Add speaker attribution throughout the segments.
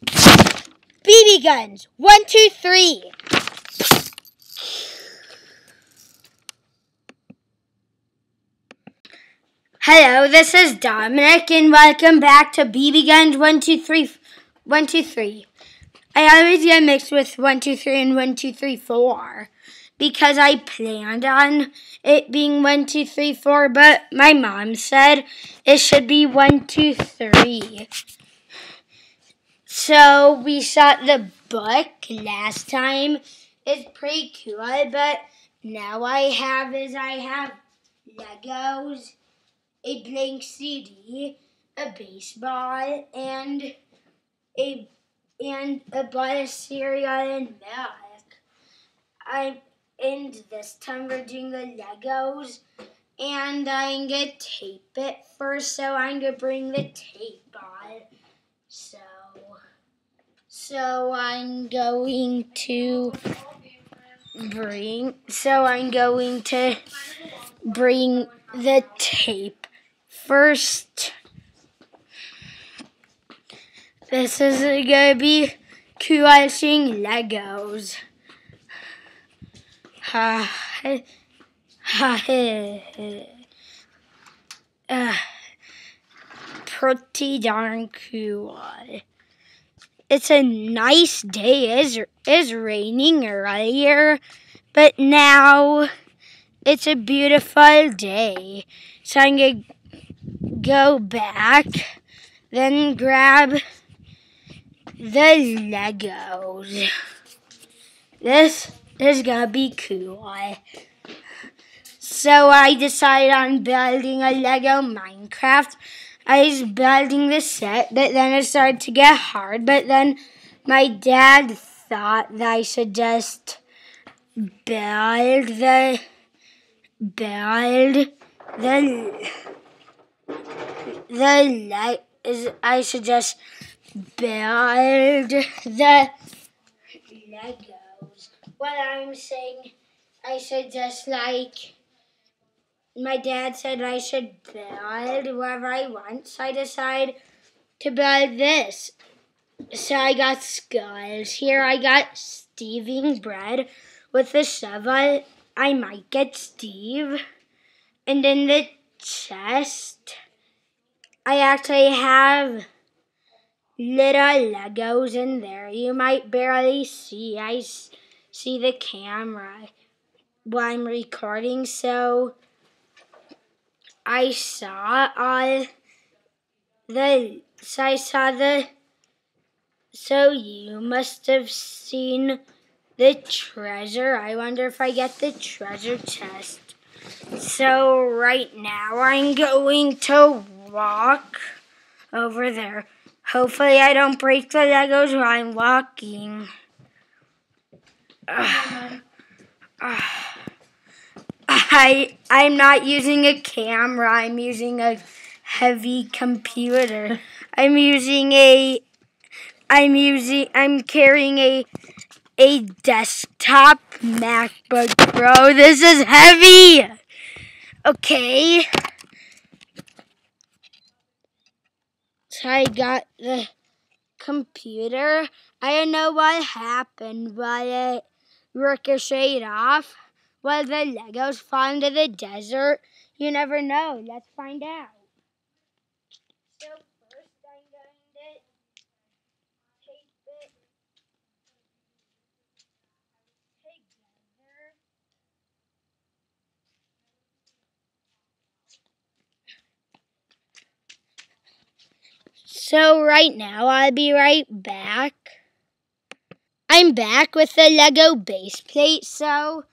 Speaker 1: BB guns. 1, 2, 3. Hello, this is Dominic, and welcome back to BB Guns 1, 2, 3. 1, 2, 3. I always get mixed with 1, 2, 3 and 1, 2, 3, 4 because I planned on it being 1, 2, 3, 4, but my mom said it should be 1, 2, 3. So we saw the book last time. It's pretty cool, but now I have Legos, a blank CD, a baseball, and a bottle of cereal and milk. And this time we're doing the Legos, and I'm gonna tape it first. So I'm gonna bring the tape on. So I'm going to bring the tape first. This is gonna be cool seeing Legos. Pretty darn cool. It's a nice day. It's raining earlier, but now it's a beautiful day. So I'm going to go back, then grab the Legos. This is going to be cool. So I decided on building a Lego Minecraft. I was building the set, but then it started to get hard. But then my dad thought that I should just build the Legos. What I'm saying, I should just my dad said I should build whatever I want, so I decided to build this. So I got skulls. Here I got Steve eating bread with a shovel. I might get Steve. And in the chest, I actually have little Legos in there. You might barely see. I see the camera while I'm recording, so I saw so you must have seen the treasure. I wonder if I get the treasure chest. So right now I'm going to walk over there. Hopefully I don't break the Legos while I'm walking. I'm not using a camera. I'm using a heavy computer. I'm carrying a desktop MacBook Pro. This is heavy. Okay. So I got the computer. I don't know what happened, but it ricocheted off. Will the Legos fall into the desert? You never know. Let's find out. So first I'm going to tape it together. So right now, I'll be right back. I'm back with the Lego base plate, so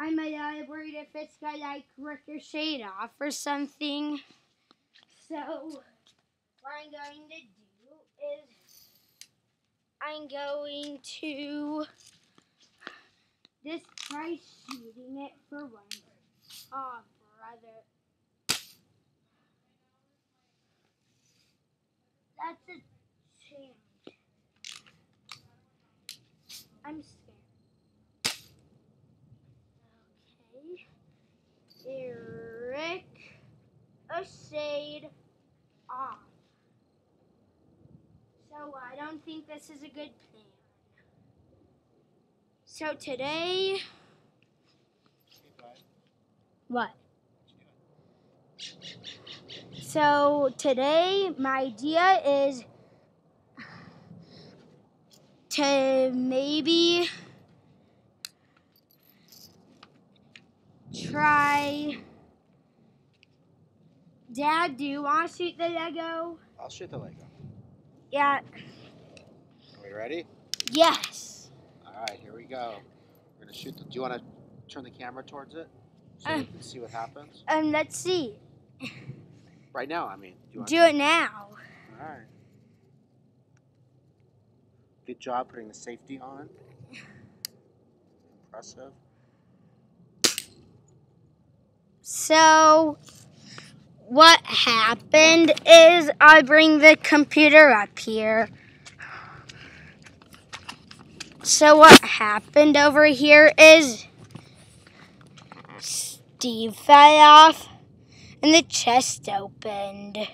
Speaker 1: I'm a little worried if it's gonna ricochet off or something. So what I'm going to do is I'm going to just try shooting it for one. Oh, brother. That's a chance. I'm scared. Okay. Eric, a shade off. So So I don't think this is a good plan. So today... What? So today my idea is to maybe try... Dad, do you want to shoot the Lego?
Speaker 2: I'll shoot the Lego.
Speaker 1: Yeah.
Speaker 2: Are we ready?
Speaker 1: Yes.
Speaker 2: All right, here we go. We're gonna shoot. Do you want to turn the camera towards it so we can see what happens?
Speaker 1: Let's see.
Speaker 2: Right now, I mean.
Speaker 1: Do it now.
Speaker 2: All right. Good job putting the safety on. Impressive.
Speaker 1: So, what happened is I bring the computer up here. So what happened over here is Steve fell off and the chest opened.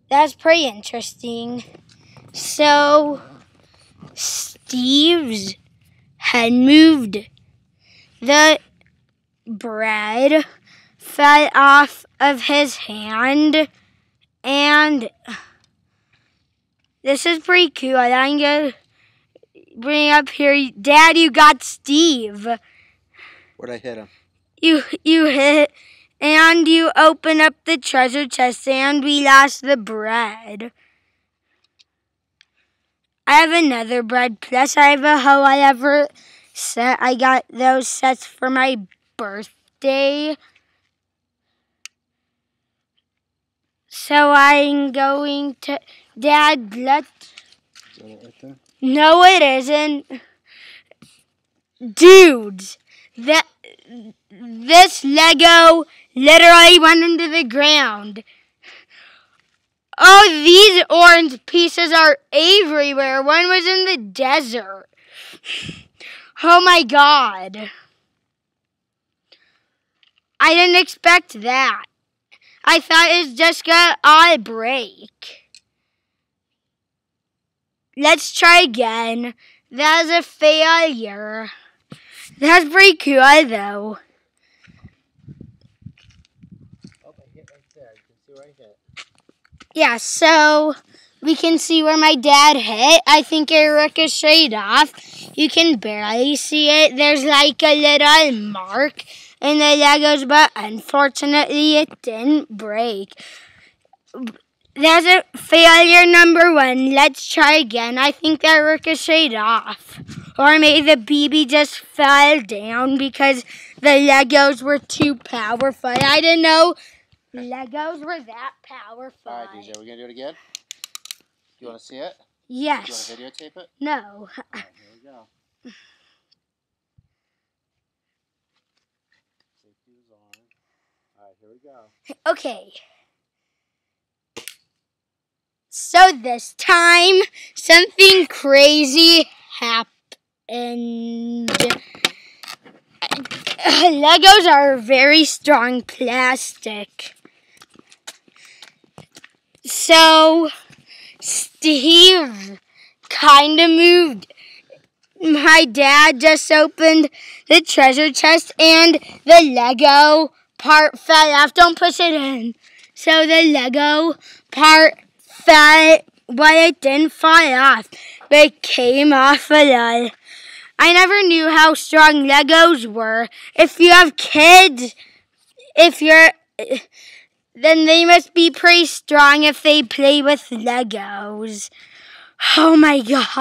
Speaker 1: That's pretty interesting. So Steve's had moved. The bread fell off of his hand, and this is pretty cool. I'm gonna bring up here. Dad, you got Steve.
Speaker 2: Where'd I hit him?
Speaker 1: You hit, and you open up the treasure chest, and we lost the bread. I have another bread, plus I have a however set. I got those sets for my birthday. So I'm going to... Dad, let's...
Speaker 2: Is that it right there?
Speaker 1: No, it isn't. Dudes, this Lego literally went into the ground. Oh, these orange pieces are everywhere. One was in the desert. Oh my God. I didn't expect that. I thought it was just gonna break. Let's try again. That was a failure. That's pretty cool, though.
Speaker 2: Oh, I hit right there. You can see where I hit.
Speaker 1: Yeah, so we can see where my dad hit. I think it ricocheted off. You can barely see it. There's like a little mark in the Legos, but unfortunately it didn't break. That's a failure number 1. Let's try again. I think that ricocheted off. Or maybe the BB just fell down because the Legos were too powerful. I didn't know Legos were that powerful.
Speaker 2: All right, DJ, are we going to do it again? Do you want to see it?
Speaker 1: Yes.
Speaker 2: Do you want to videotape it?
Speaker 1: No.
Speaker 2: All right, here we go. Safety is on. All right, here we go.
Speaker 1: Okay. So this time, something crazy happened. Legos are very strong plastic. So Steve kind of moved. My dad just opened the treasure chest and the Lego part fell off. Don't push it in. So the Lego part fell, but it didn't fall off. But it came off a lot. I never knew how strong Legos were. If you have kids, then they must be pretty strong if they play with Legos. Oh my God.
Speaker 2: All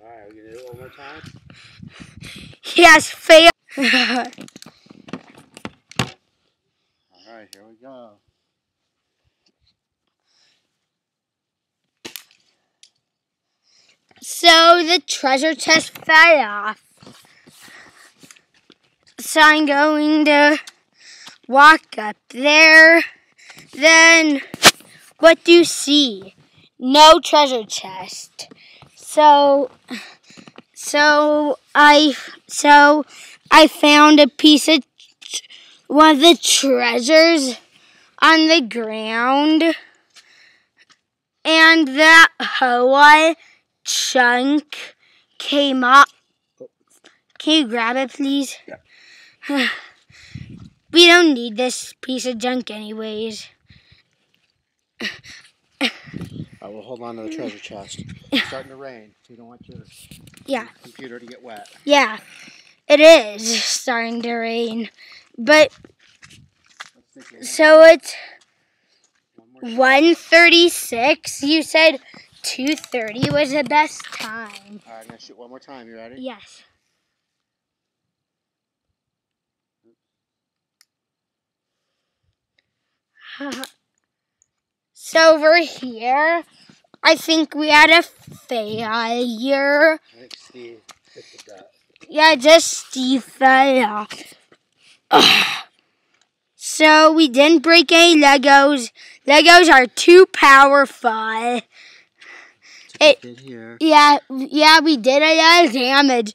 Speaker 2: right, are we going to do it one more time?
Speaker 1: Yes, fail.
Speaker 2: All right, here we go.
Speaker 1: So the treasure chest fell off. So I'm going to walk up there. Then what do you see? No treasure chest. So I found a piece of one of the treasures on the ground. and that whole chunk came off. Can you grab it, please?
Speaker 2: Yeah.
Speaker 1: We don't need this piece of junk anyways.
Speaker 2: We'll hold on to the treasure chest. It's starting to rain, so you don't want your computer to get wet.
Speaker 1: Yeah, it is starting to rain. But, so it's 1:36. You said 2:30 was the best time.
Speaker 2: All right, I'm going to shoot one more time. You ready?
Speaker 1: Yes. So over here, I think we had a failure.
Speaker 2: I think Steve hit the dot.
Speaker 1: Yeah, just Steve fell off. So we didn't break any Legos. Legos are too powerful. Yeah, we did a lot of damage.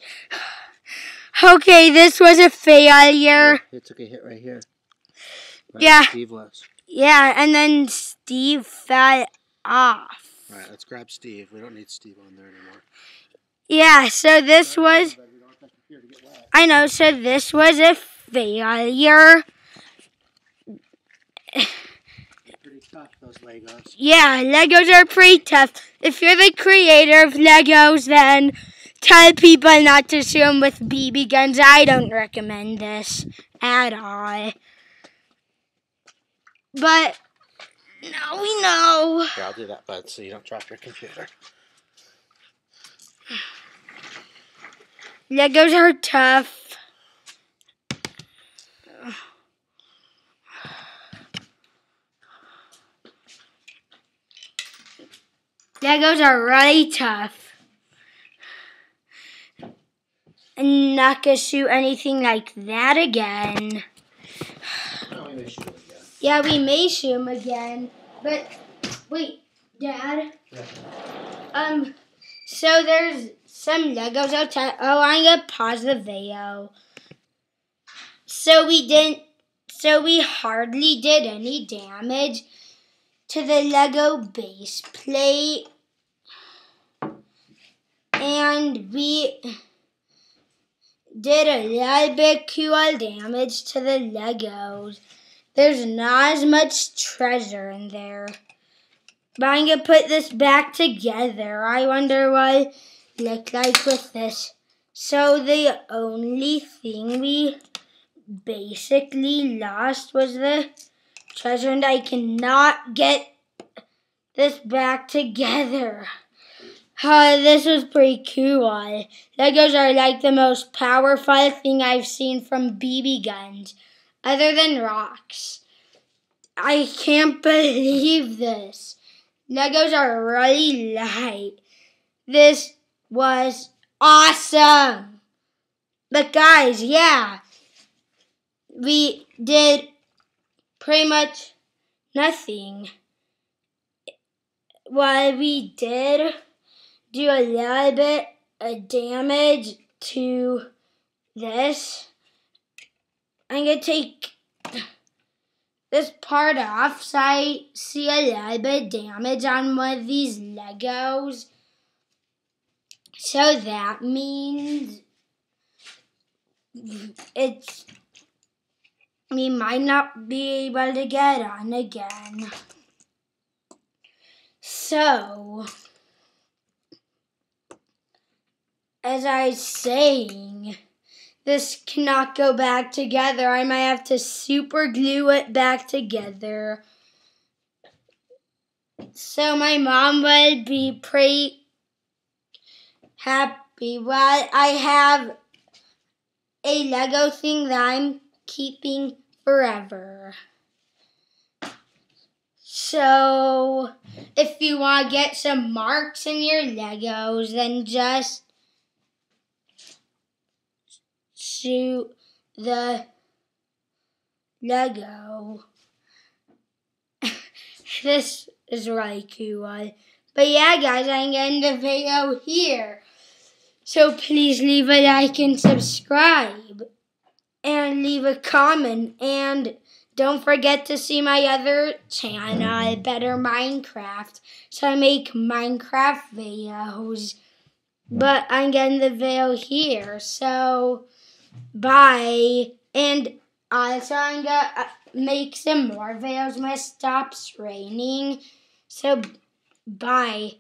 Speaker 1: Okay, this was a failure.
Speaker 2: It took a hit right here.
Speaker 1: Yeah.
Speaker 2: Steve was.
Speaker 1: Yeah, and then Steve fell off.
Speaker 2: All right, let's grab Steve. We don't need Steve on there anymore.
Speaker 1: Yeah, so this was... I know, so this was a failure.
Speaker 2: Pretty tough, those Legos.
Speaker 1: Yeah, Legos are pretty tough. If you're the creator of Legos, then tell people not to shoot them with BB guns. I don't recommend this at all. But now we know.
Speaker 2: Yeah, I'll do that, bud, so you don't drop your computer.
Speaker 1: Legos are tough. Legos are really tough. I'm not going to shoot anything like that again.
Speaker 2: No, we may shoot him again.
Speaker 1: Yeah, we may shoot him again. But, wait, Dad?
Speaker 2: Yeah.
Speaker 1: So there's some Legos outside. Oh, I'm going to pause the video. So we hardly did any damage to the Lego base plate. And we did a little bit cool damage to the Legos. There's not as much treasure in there. But I'm going to put this back together. I wonder what it looked like with this. So the only thing we basically lost was the treasure, and I cannot get this back together. This was pretty cool. Legos are like the most powerful thing I've seen from BB guns, other than rocks. I can't believe this. Legos are really light. This was awesome. But guys, yeah, we did pretty much nothing. While we did do a little bit of damage to this, I'm going to take this part off so I see a little bit of damage on one of these Legos. So that means we might not be able to get on again. So, as I was saying, this cannot go back together. I might have to super glue it back together. So my mom would be pretty happy. Well, I have a Lego thing that I'm keeping forever. So, if you want to get some marks in your Legos, then just shoot the Lego. This is really cool. But yeah, guys, I'm getting the video here. So please leave a like and subscribe. And leave a comment. And don't forget to see my other channel, Better Minecraft. So I make Minecraft videos. But I'm getting the video here. So, bye. And also I'm going to make some more videos when it stops raining. So, bye.